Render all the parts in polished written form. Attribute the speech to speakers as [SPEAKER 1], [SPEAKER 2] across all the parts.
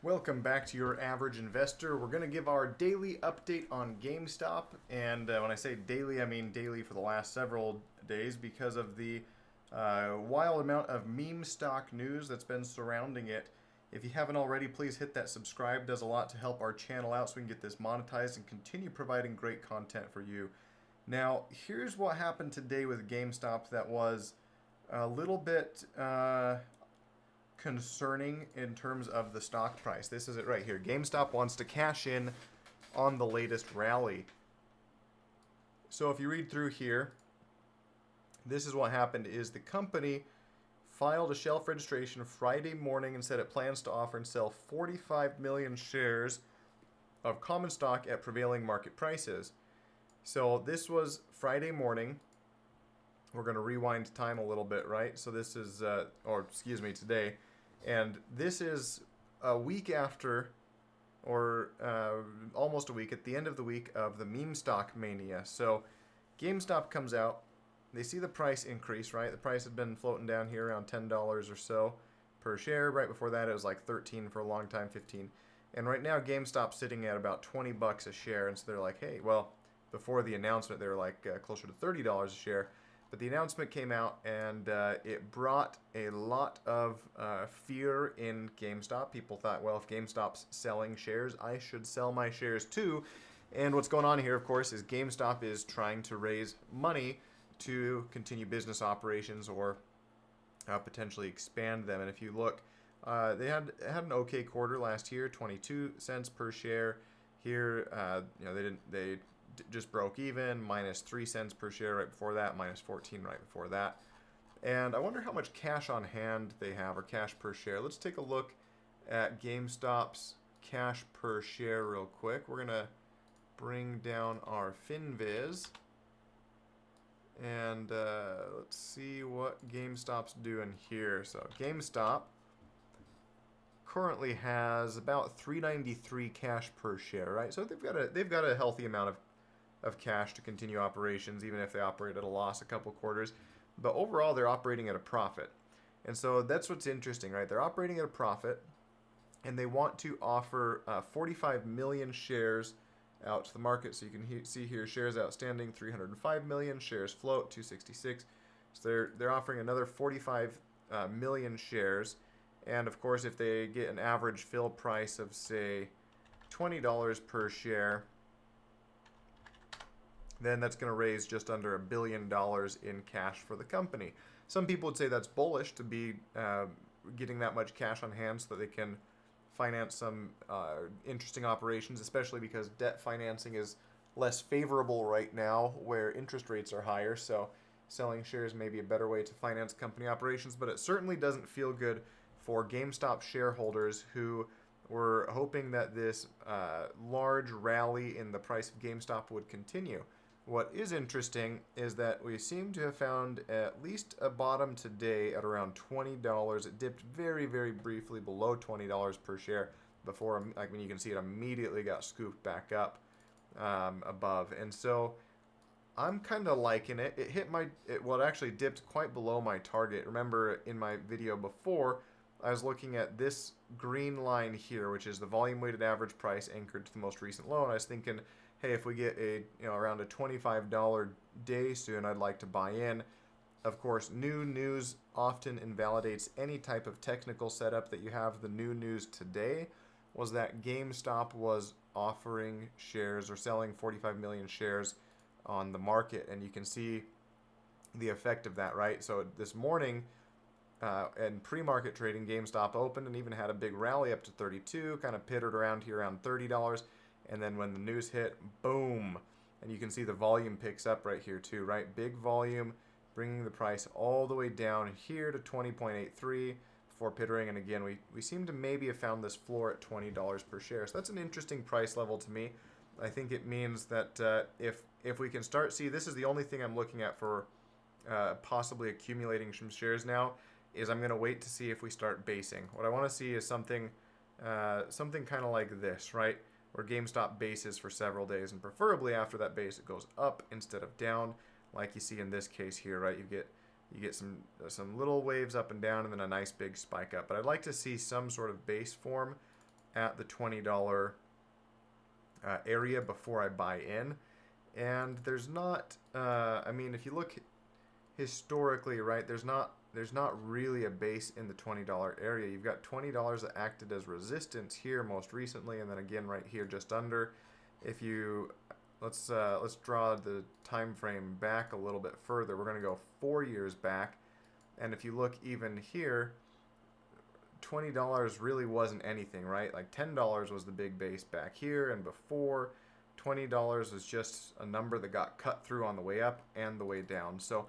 [SPEAKER 1] Welcome back to Your Average Investor. We're going to give our daily update on GameStop. And when I say daily, I mean daily for the last several days because of the wild amount of meme stock news that's been surrounding it. If you haven't already, please hit that subscribe. It does a lot to help our channel out so we can get this monetized and continue providing great content for you. Now, here's what happened today with GameStop that was a little bit concerning in terms of the stock price. This is it right here. GameStop wants to cash in on the latest rally. So if you read through here, this is what happened is the company filed a shelf registration Friday morning and said it plans to offer and sell 45 million shares of common stock at prevailing market prices. So this was Friday morning. We're going to rewind time a little bit, right? So this is, today. And this is a week after, or almost a week, at the end of the week of the meme stock mania. So GameStop comes out. They see the price increase, right? The price had been floating down here around $10 or so per share. Right before that, it was like 13 for a long time, 15. And right now, GameStop's sitting at about 20 bucks a share. And so they're like, hey, well, before the announcement, they were like closer to $30 a share. But the announcement came out, and it brought a lot of fear in GameStop. People thought, well, if GameStop's selling shares, I should sell my shares too. And what's going on here, of course, is GameStop is trying to raise money to continue business operations or potentially expand them. And if you look, they had an okay quarter last year, 22 cents per share. Here, they just broke even, minus 3 cents per share right before that, minus 14 right before that. And I wonder how much cash on hand they have, or cash per share. Let's take a look at GameStop's cash per share real quick. We're going to bring down our FinViz. And let's see what GameStop's doing here. So GameStop currently has about $3.93 cash per share, right? So they've got a healthy amount of cash to continue operations, even if they operate at a loss a couple quarters. But overall, they're operating at a profit. And so that's what's interesting, right? They're operating at a profit, and they want to offer 45 million shares out to the market. So you can see here, shares outstanding, 305 million, shares float, 266. So they're offering another 45 million shares. And of course, if they get an average fill price of, say, $20 per share, then that's going to raise just under $1 billion in cash for the company. Some people would say that's bullish to be getting that much cash on hand so that they can finance some interesting operations, especially because debt financing is less favorable right now where interest rates are higher. So selling shares may be a better way to finance company operations, but it certainly doesn't feel good for GameStop shareholders who were hoping that this large rally in the price of GameStop would continue. What is interesting is that we seem to have found at least a bottom today at around $20. It dipped very, very briefly below $20 per share before, like when you can see it immediately got scooped back up above. And so I'm kind of liking it. It actually dipped quite below my target. Remember in my video before, I was looking at this green line here, which is the volume weighted average price anchored to the most recent low. And I was thinking, hey, if we get around a $25 day soon, I'd like to buy in. Of course, new news often invalidates any type of technical setup that you have. The new news today was that GameStop was offering shares or selling 45 million shares on the market, and you can see the effect of that, right? So this morning, in pre-market trading, GameStop opened and even had a big rally up to 32, kind of pittered around here around $30. And then when the news hit, boom. And you can see the volume picks up right here too, right? Big volume, bringing the price all the way down here to 20.83 before pittering. And again, we seem to maybe have found this floor at $20 per share. So that's an interesting price level to me. I think it means that if we can start, see, this is the only thing I'm looking at for possibly accumulating some shares now, is I'm going to wait to see if we start basing. What I want to see is something kind of like this, right? Where GameStop bases for several days, and preferably after that base it goes up instead of down, like you see in this case here, right? You get some little waves up and down, and then a nice big spike up. But I'd like to see some sort of base form at the $20 area before I buy in. And there's not, I mean, if you look historically, right, there's not really a base in the $20 area. You've got $20 that acted as resistance here most recently, and then again right here just under. If you let's draw the time frame back a little bit further. We're going to go 4 years back, and if you look even here, $20 really wasn't anything, right? Like $10 was the big base back here, and before $20 was just a number that got cut through on the way up and the way down. So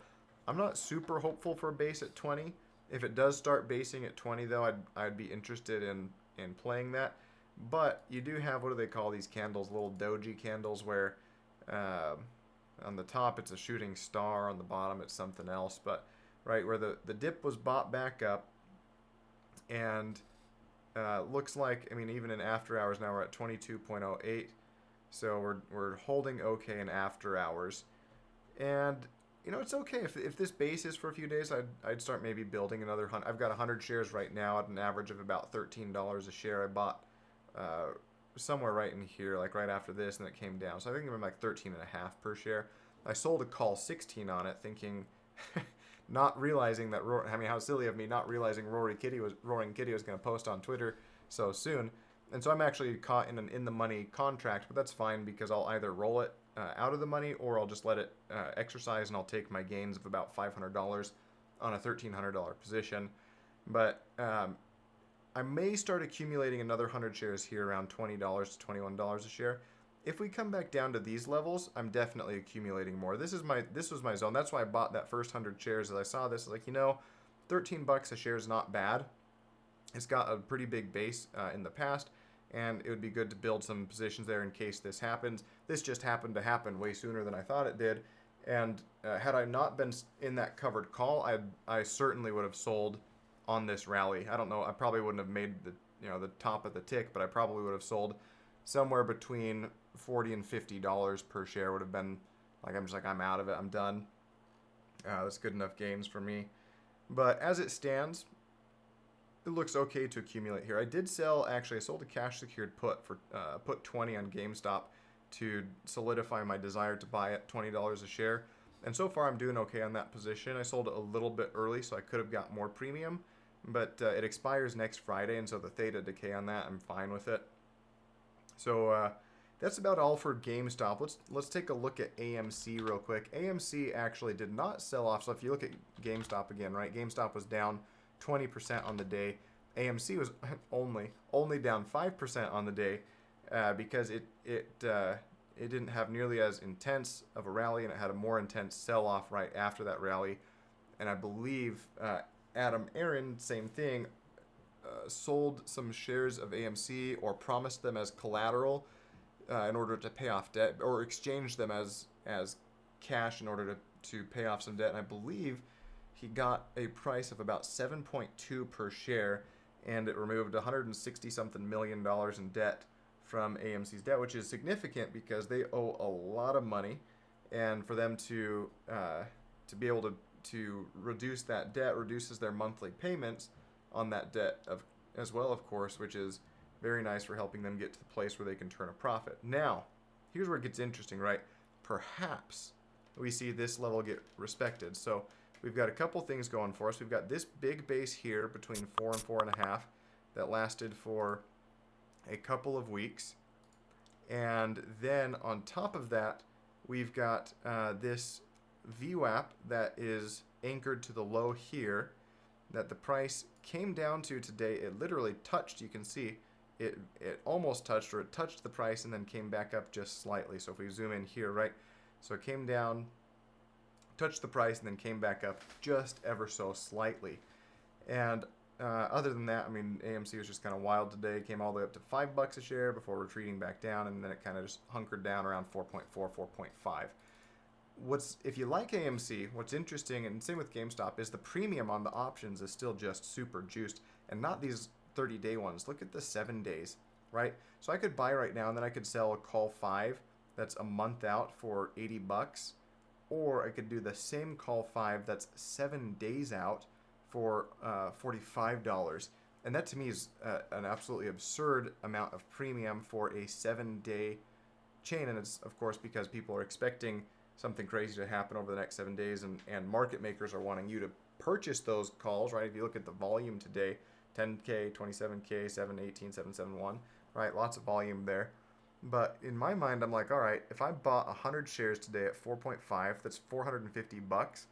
[SPEAKER 1] I'm not super hopeful for a base at 20. If it does start basing at 20 though, I'd be interested in playing that. But you do have, what do they call these candles, little doji candles, where on the top it's a shooting star, on the bottom it's something else, but right where the dip was bought back up, and looks like, I mean, even in after hours now we're at 22.08, so we're holding okay in after hours. And you know, it's okay if this base is for a few days. I'd start maybe building another 100. I've got 100 shares right now at an average of about $13 a share. I bought somewhere right in here, like right after this, and it came down. So I think I'm like 13.5 per share. I sold a call 16 on it, thinking, not realizing that, I mean, how silly of me, not realizing Roaring Kitty was going to post on Twitter so soon. And so I'm actually caught in an in-the-money contract, but that's fine because I'll either roll it out of the money, or I'll just let it exercise, and I'll take my gains of about $500 on a $1,300 position. But I may start accumulating another 100 shares here around $20 to $21 a share. If we come back down to these levels, I'm definitely accumulating more. This was my zone. That's why I bought that first 100 shares. As I saw this, like, you know, $13 a share is not bad. It's got a pretty big base in the past, and it would be good to build some positions there in case this happens. This just happened to happen way sooner than I thought it did, and had I not been in that covered call, I certainly would have sold on this rally. I don't know, I probably wouldn't have made the top of the tick, but I probably would have sold somewhere between $40 and $50 per share. Would have been like, I'm out of it, I'm done. That's good enough gains for me. But as it stands, it looks okay to accumulate here. I did sell, actually, I sold a cash secured put for put 20 on GameStop to solidify my desire to buy at $20 a share. And so far I'm doing okay on that position. I sold it a little bit early, so I could have got more premium, but it expires next Friday, and so the theta decay on that, I'm fine with it. So that's about all for GameStop. Let's take a look at AMC real quick. AMC actually did not sell off. So if you look at GameStop again, right? GameStop was down 20% on the day. AMC was only down 5% on the day because it didn't have nearly as intense of a rally, and it had a more intense sell-off right after that rally. And I believe Adam Aaron, same thing, sold some shares of AMC or promised them as collateral in order to pay off debt, or exchanged them as cash in order to pay off some debt. And I believe he got a price of about 7.2 per share, and it removed $160-something million in debt from AMC's debt, which is significant because they owe a lot of money, and for them to be able to reduce that debt reduces their monthly payments on that debt as well, of course, which is very nice for helping them get to the place where they can turn a profit. Now, here's where it gets interesting, right? Perhaps we see this level get respected. So we've got a couple things going for us. We've got this big base here between 4 and 4.5 that lasted for a couple of weeks. And then on top of that, we've got this VWAP that is anchored to the low here that the price came down to today. It literally touched, you can see, it almost touched, or it touched the price and then came back up just slightly. So if we zoom in here, right? So it came down, touched the price, and then came back up just ever so slightly. And other than that, I mean, AMC was just kind of wild today. It came all the way up to $5 a share before retreating back down, and then it kind of just hunkered down around 4.4, 4.5. If you like AMC, what's interesting, and same with GameStop, is the premium on the options is still just super juiced, and not these 30-day ones. Look at the 7 days, right? So I could buy right now, and then I could sell a call 5 that's a month out for $80, or I could do the same call 5 that's 7 days out for $45. And that to me is an absolutely absurd amount of premium for a 7-day chain. And it's, of course, because people are expecting something crazy to happen over the next 7 days, and market makers are wanting you to purchase those calls, right? If you look at the volume today, 10K, 27K, 718, 771, right? Lots of volume there. But in my mind, I'm like, all right, if I bought 100 shares today at 4.5, that's 450 bucks.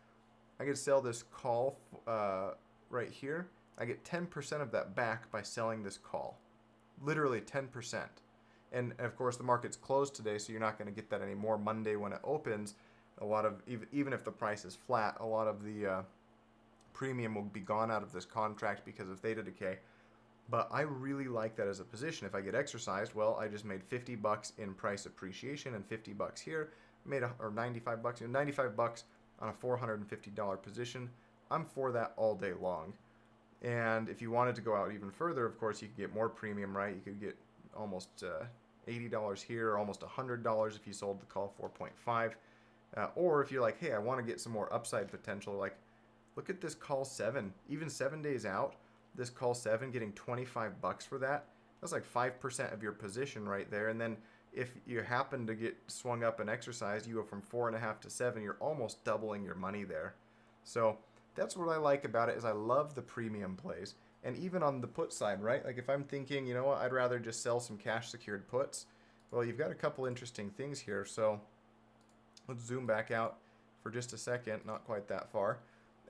[SPEAKER 1] I could sell this call right here. I get 10% of that back by selling this call. Literally 10%. And of course, the market's closed today, so you're not going to get that anymore. Monday when it opens, a lot of, even if the price is flat, a lot of the premium will be gone out of this contract because of theta decay. But I really like that as a position. If I get exercised, well, I just made 50 bucks in price appreciation and 50 bucks here, or 95 bucks, 95 bucks on a $450 position. I'm for that all day long. And if you wanted to go out even further, of course, you could get more premium, right? You could get almost $80 here, or almost $100 if you sold the call 4.5. Or if you're like, hey, I want to get some more upside potential, like, look at this call 7. Even 7 days out, this call 7 getting 25 bucks for that. That's like 5% of your position right there. And then if you happen to get swung up and exercised, you go from 4.5 to 7. You're almost doubling your money there. So that's what I like about it, is I love the premium plays. And even on the put side, right? Like if I'm thinking, you know what, I'd rather just sell some cash secured puts. Well, you've got a couple interesting things here. So let's zoom back out for just a second, not quite that far.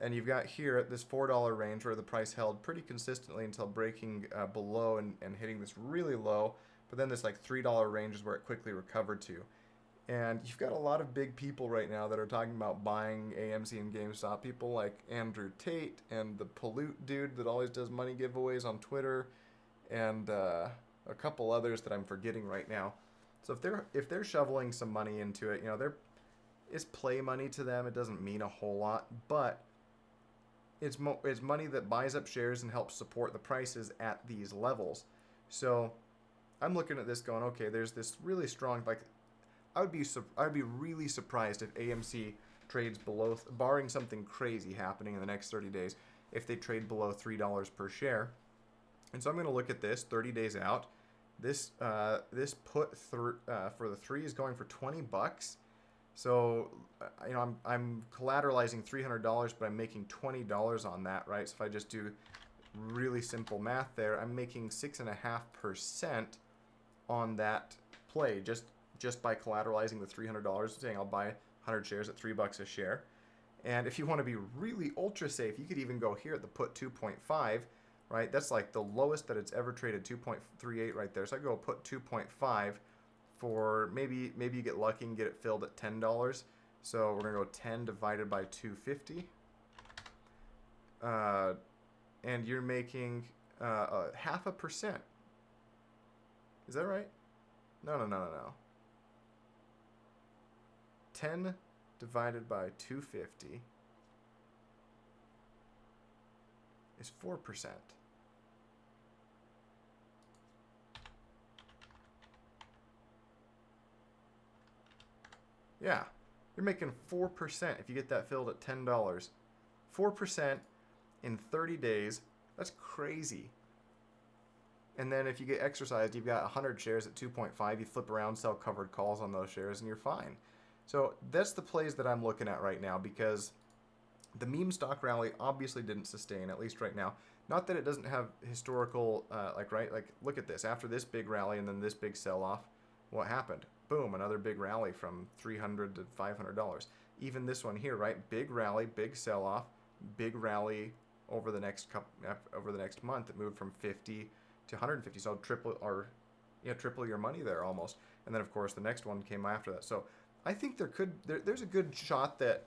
[SPEAKER 1] And you've got here at this $4 range where the price held pretty consistently until breaking below and hitting this really low. But then this like $3 range is where it quickly recovered to. And you've got a lot of big people right now that are talking about buying AMC and GameStop. People like Andrew Tate and the Pollute dude that always does money giveaways on Twitter, and a couple others that I'm forgetting right now. So if they're shoveling some money into it, you know, it's play money to them. It doesn't mean a whole lot, but it's money that buys up shares and helps support the prices at these levels. So I'm looking at this going, okay, there's this really strong, like, I would be really surprised if AMC trades below, barring something crazy happening in the next 30 days, if they trade below $3 per share. And so I'm going to look at this 30 days out. This put for the 3 is going for 20 bucks. So you know, I'm collateralizing $300, but I'm making $20 on that, right? So if I just do really simple math there, I'm making 6.5% on that play just by collateralizing the $300, saying I'll buy 100 shares at $3 a share. And if you want to be really ultra safe, you could even go here at the put 2.5, right? That's like the lowest that it's ever traded, 2.38 right there. So I go put 2.5 for maybe you get lucky and get it filled at $10. So we're gonna go 10 divided by 250, and you're making 0.5%. Is that right? No. 10 divided by 250 is 4%. Yeah, you're making 4% if you get that filled at $10. 4% in 30 days, that's crazy. And then if you get exercised, you've got 100 shares at 2.5, you flip around, sell covered calls on those shares, and you're fine. So that's the plays that I'm looking at right now, because the meme stock rally obviously didn't sustain, at least right now. Not that it doesn't have historical, look at this. After this big rally and then this big sell-off, what happened? Boom, another big rally from $300 to $500. Even this one here, right? Big rally, big sell-off, big rally over the next month. It moved from 50 to 150, so triple your money there almost. And then of course the next one came after that. So I think there's a good shot that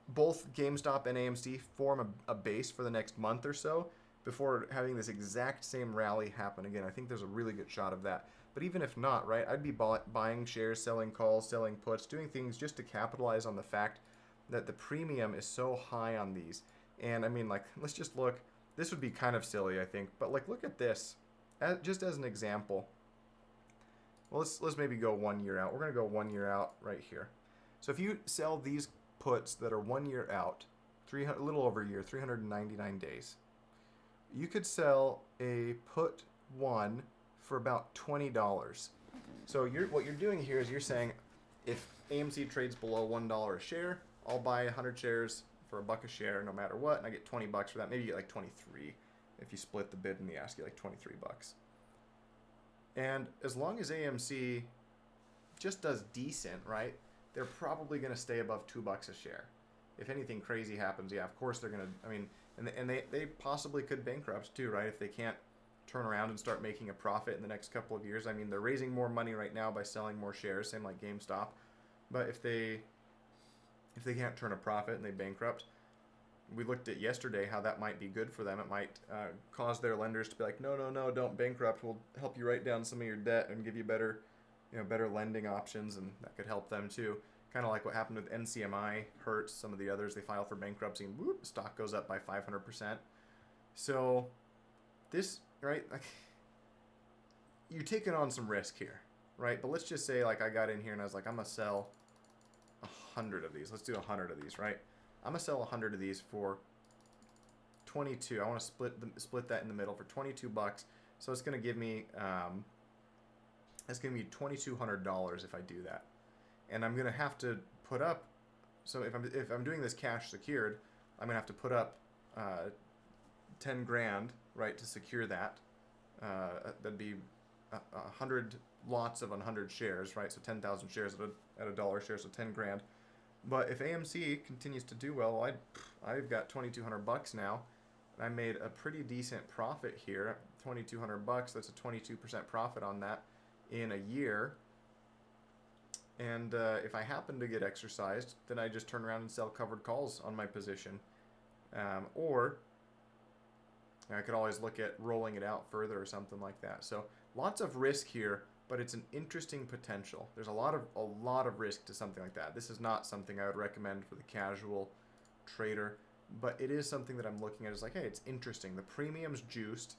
[SPEAKER 1] both GameStop and AMC form a base for the next month or so before having this exact same rally happen again. I think there's a really good shot of that. But even if not, right, I'd be buying shares, selling calls, selling puts, doing things just to capitalize on the fact that the premium is so high on these. And I mean, like, let's just look. This would be kind of silly, I think, but like, look at this, just as an example. Well, let's maybe go 1 year out. We're gonna go 1 year out right here. So if you sell these puts that are 1 year out, a little over a year, 399 days, you could sell a put one for about $20. So what you're doing here is you're saying, if AMC trades below $1 a share, I'll buy 100 shares for $1 a share no matter what, and I get $20 for that. Maybe you get like 23 if you split the bid and the ask, you like $23. And as long as AMC just does decent, right, they're probably going to stay above $2 a share. If anything crazy happens, yeah, of course they're going to, I mean, and they possibly could bankrupt too, right, if they can't turn around and start making a profit in the next couple of years. I mean, they're raising more money right now by selling more shares, same like GameStop. But if they can't turn a profit and they bankrupt, we looked at yesterday how that might be good for them. It might cause their lenders to be like, no, don't bankrupt. We'll help you write down some of your debt and give you better lending options, and that could help them too. Kind of like what happened with NCMI, Hertz, some of the others. They file for bankruptcy and whoop, stock goes up by 500%. So this, right, like, you're taking on some risk here, right? But let's just say, like, I got in here and I was like, I'm gonna sell 100 of these. Let's do 100 of these, right? I'm gonna sell 100 of these for 22. I want to split that in the middle for $22. So it's gonna give me $2,200 if I do that, and I'm gonna have to put up. So if I'm doing this cash secured, I'm gonna have to put up 10 grand, right, to secure that. That'd be 100 lots of 100 shares, right? So 10,000 shares at $1 share, so 10 grand. But if AMC continues to do well, I've got $2,200 now, and I made a pretty decent profit here. $2,200. That's a 22% profit on that in a year. And if I happen to get exercised, then I just turn around and sell covered calls on my position, or I could always look at rolling it out further or something like that. So lots of risk here, but it's an interesting potential. There's a lot of risk to something like that. This is not something I would recommend for the casual trader, but it is something that I'm looking at as like, hey, it's interesting. The premium's juiced.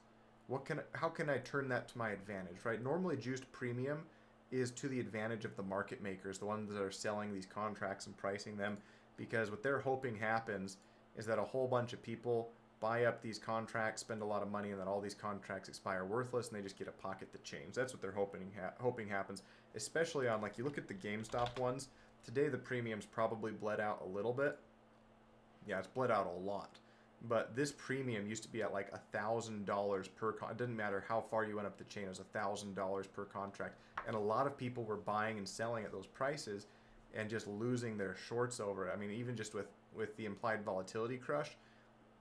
[SPEAKER 1] How can I turn that to my advantage, right? Normally juiced premium is to the advantage of the market makers, the ones that are selling these contracts and pricing them, because what they're hoping happens is that a whole bunch of people buy up these contracts, spend a lot of money, and then all these contracts expire worthless, and they just get a pocket to change. That's what they're hoping happens, especially on, like, you look at the GameStop ones. Today the premium's probably bled out a little bit. Yeah, it's bled out a lot. But this premium used to be at like $1,000 per it didn't matter how far you went up the chain, it was $1,000 per contract. And a lot of people were buying and selling at those prices and just losing their shorts over it. I mean, even just with the implied volatility crush,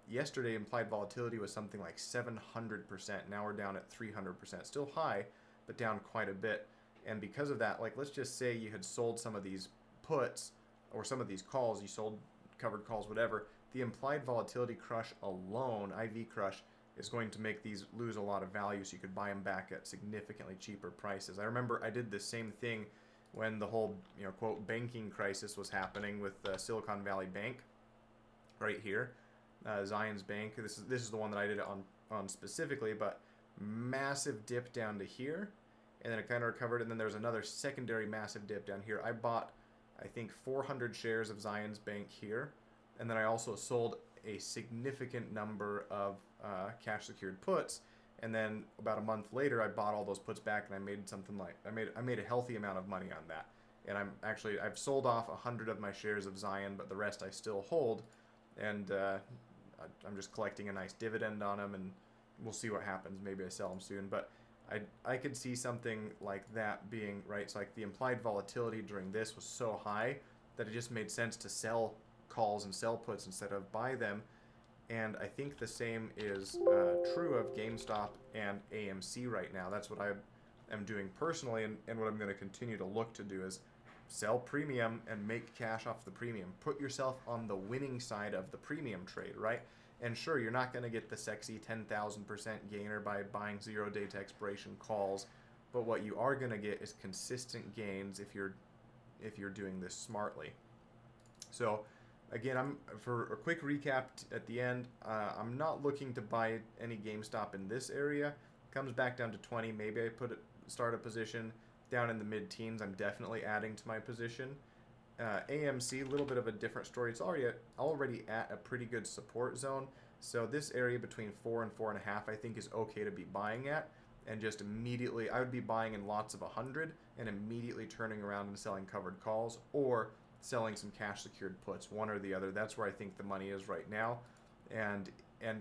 [SPEAKER 1] yesterday implied volatility was something like 700%. Now we're down at 300%. Still high, but down quite a bit. And because of that, like, let's just say you had sold some of these puts or some of these calls, you sold covered calls, whatever. The implied volatility crush alone, IV crush, is going to make these lose a lot of value, so you could buy them back at significantly cheaper prices. I remember I did the same thing when the whole, quote, banking crisis was happening with Silicon Valley Bank right here. Zions Bank. This is the one that I did it on specifically, but massive dip down to here, and then it kind of recovered, and then there's another secondary massive dip down here. I bought, I think, 400 shares of Zions Bank here, and then I also sold a significant number of cash secured puts, and then about a month later I bought all those puts back, and I made something like I made a healthy amount of money on that. And I've sold off 100 of my shares of Zion, but the rest I still hold, and I'm just collecting a nice dividend on them, and we'll see what happens. Maybe I sell them soon, but I could see something like that being right. It's like the implied volatility during this was so high that it just made sense to sell calls and sell puts instead of buy them. And I think the same is true of GameStop and AMC right now. That's what I am doing personally, and what I'm going to continue to look to do is sell premium and make cash off the premium. Put yourself on the winning side of the premium trade, right? And sure, you're not going to get the sexy 10,000% gainer by buying 0 day to expiration calls, but what you are going to get is consistent gains if you're doing this smartly. So again, for a quick recap at the end, I'm not looking to buy any GameStop in this area. Comes back down to 20. Maybe I start a position down in the mid-teens. I'm definitely adding to my position. AMC, a little bit of a different story. It's already at a pretty good support zone. So this area between 4 and 4.5, I think, is okay to be buying at. And just immediately, I would be buying in lots of 100 and immediately turning around and selling covered calls or selling some cash secured puts, one or the other. That's where I think the money is right now. And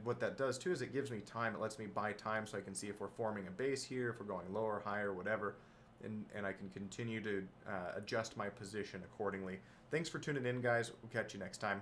[SPEAKER 1] what that does too is it gives me time. It lets me buy time so I can see if we're forming a base here, if we're going lower, higher, whatever. And I can continue to adjust my position accordingly. Thanks for tuning in, guys. We'll catch you next time.